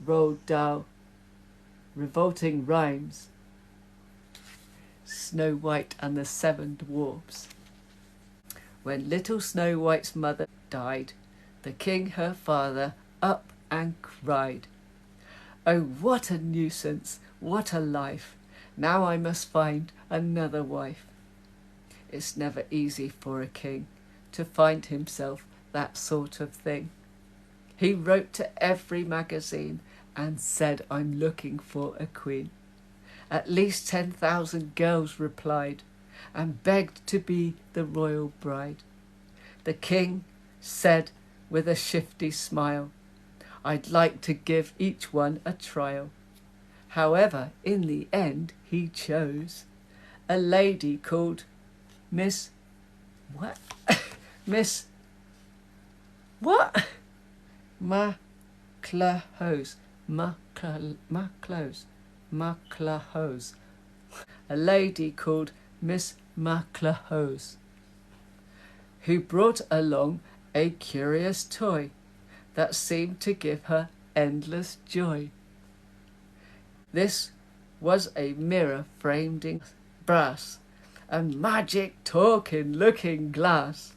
Roald Dahl. Revolting rhymes. Snow White and the Seven Dwarfs. When little Snow White's mother died, the king, her father, up and cried, "Oh, what a nuisance, what a life! Now I must find another wife." It's never easy for a king to find himself that sort of thing. He wrote to every magazine and said, "I'm looking for a queen." At least 10,000 girls replied and begged to be the royal bride. The king said with a shifty smile, "I'd like to give each one a trial." However, in the end, he chose a lady called Miss... What? Miss... What? Maclehose. Maclehose. A lady called Miss Maclehose, who brought along a curious toy that seemed to give her endless joy. This was a mirror framed in brass, a magic talking looking glass.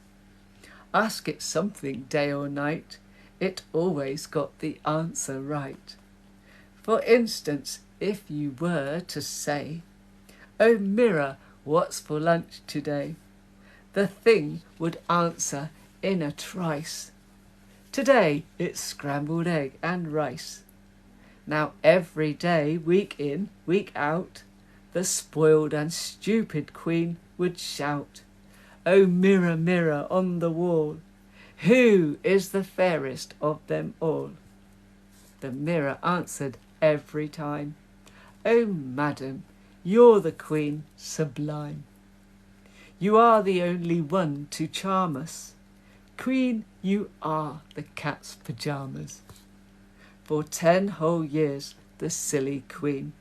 Ask it something day or night, it always got the answer right. For instance, if you were to say, "Oh mirror, what's for lunch today?" the thing would answer in a trice, "Today it's scrambled egg and rice." Now every day, week in, week out, the spoiled and stupid queen would shout, "Oh mirror, mirror on the wall, who is the fairest of them all?" The mirror answered every time, "Oh madam, you're the queen sublime. You are the only one to charm us. Queen, you are the cat's pyjamas." For 10 whole years the silly queen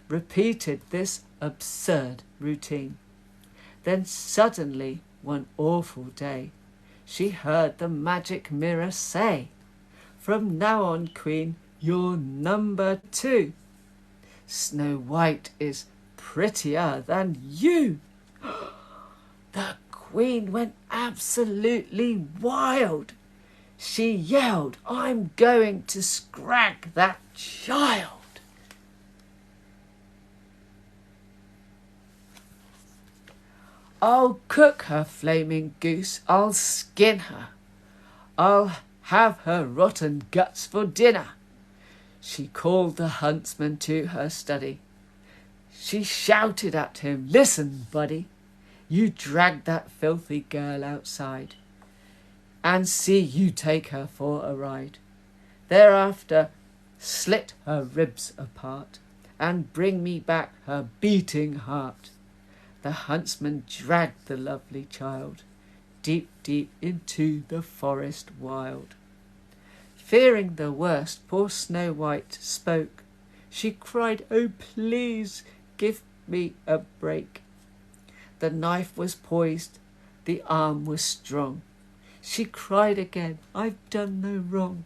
repeated this absurd routine. Then suddenly, one awful day, she heard the magic mirror say, "From now on, queen, you're number 2. Snow White is prettier than you." The queen went absolutely wild. She yelled, "I'm going to scrag that child." "I'll cook her flaming goose, I'll skin her, I'll have her rotten guts for dinner." She called the huntsman to her study. She shouted at him, "Listen, buddy, you drag that filthy girl outside and see you take her for a ride. Thereafter slit her ribs apart and bring me back her beating heart." The huntsman dragged the lovely child deep, deep into the forest wild. Fearing the worst, poor Snow White spoke. She cried, "Oh, please give me a break." The knife was poised, the arm was strong. She cried again, "I've done no wrong."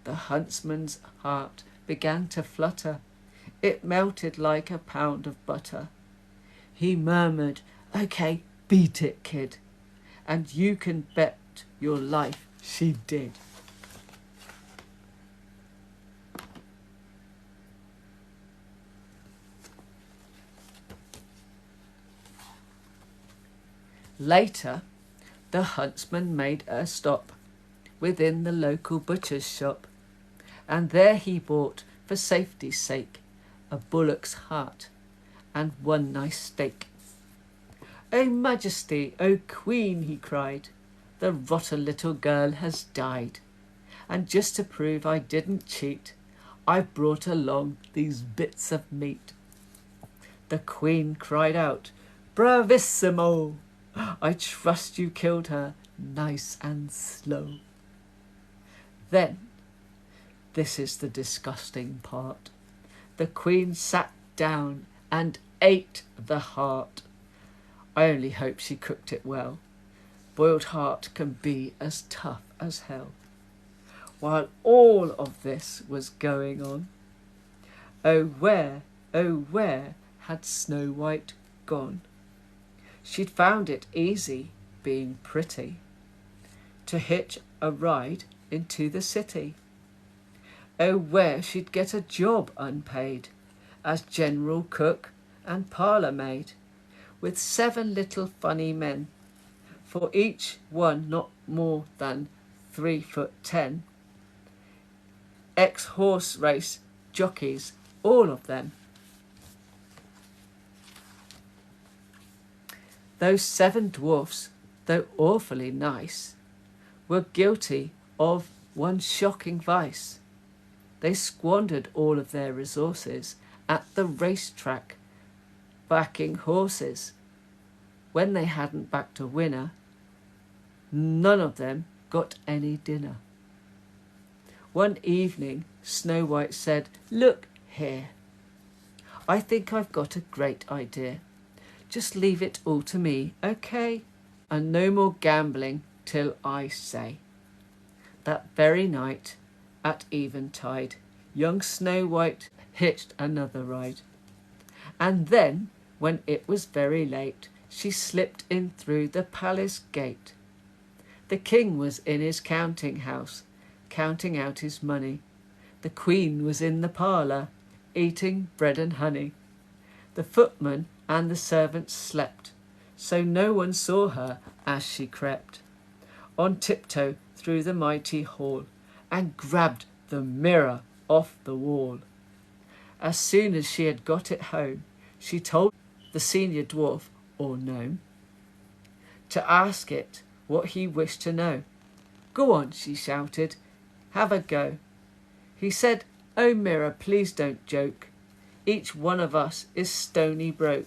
The huntsman's heart began to flutter. It melted like a pound of butter. He murmured, "Okay, beat it, kid." And you can bet your life she did. Later, the huntsman made a stop within the local butcher's shop, and there he bought, for safety's sake, a bullock's heart and one nice steak. "Oh Majesty, oh Queen," he cried, "the rotten little girl has died, and just to prove I didn't cheat, I've brought along these bits of meat." The Queen cried out, "Bravissimo! I trust you killed her nice and slow." Then, this is the disgusting part, the Queen sat down and ate the heart. I only hope she cooked it well. Boiled heart can be as tough as hell. While all of this was going on, oh where had Snow White gone? She'd found it easy, being pretty, to hitch a ride into the city. Oh, where she'd get a job unpaid as general cook and parlour maid, with 7 little funny men, for each one not more than 3'10", ex-horse race jockeys, all of them. Those 7 dwarfs, though awfully nice, were guilty of one shocking vice. They squandered all of their resources at the racetrack, backing horses. When they hadn't backed a winner, none of them got any dinner. One evening, Snow White said, "Look here, I think I've got a great idea. Just leave it all to me, okay? And no more gambling till I say." That very night, at eventide, young Snow White hitched another ride. And then, when it was very late, she slipped in through the palace gate. The king was in his counting house, counting out his money. The queen was in the parlour, eating bread and honey. The footman and the servants slept, so no one saw her as she crept on tiptoe through the mighty hall and grabbed the mirror off the wall. As soon as she had got it home, she told the senior dwarf, or gnome, to ask it what he wished to know. "Go on," she shouted, "have a go." He said, "Oh mirror, please don't joke. Each one of us is stony broke."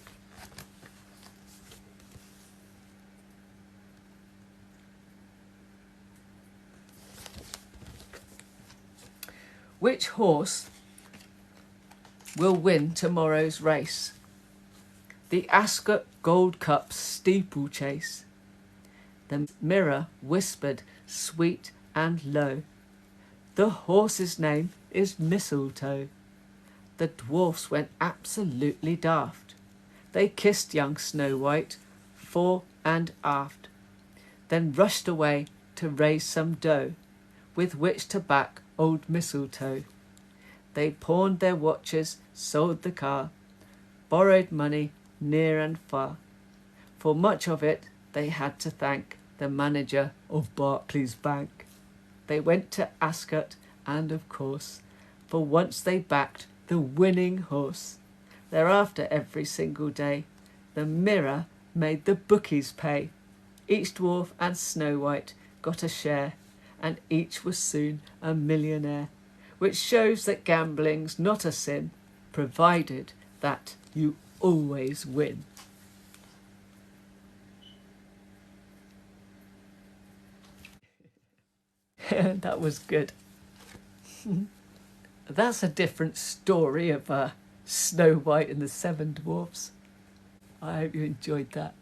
Which horse will win tomorrow's race? The Ascot Gold Cup steeplechase. The mirror whispered sweet and low, "The horse's name is Mistletoe." The dwarfs went absolutely daft. They kissed young Snow White fore and aft, then rushed away to raise some dough with which to back old Mistletoe. They pawned their watches, sold the car, borrowed money near and far. For much of it they had to thank the manager of Barclays Bank. They went to Ascot, and of course, for once they backed the winning horse. Thereafter, every single day, the mirror made the bookies pay. Each dwarf and Snow White got a share, and each was soon a millionaire, which shows that gambling's not a sin, provided that you always win. That was good. That's a different story of Snow White and the 7 Dwarfs. I hope you enjoyed that.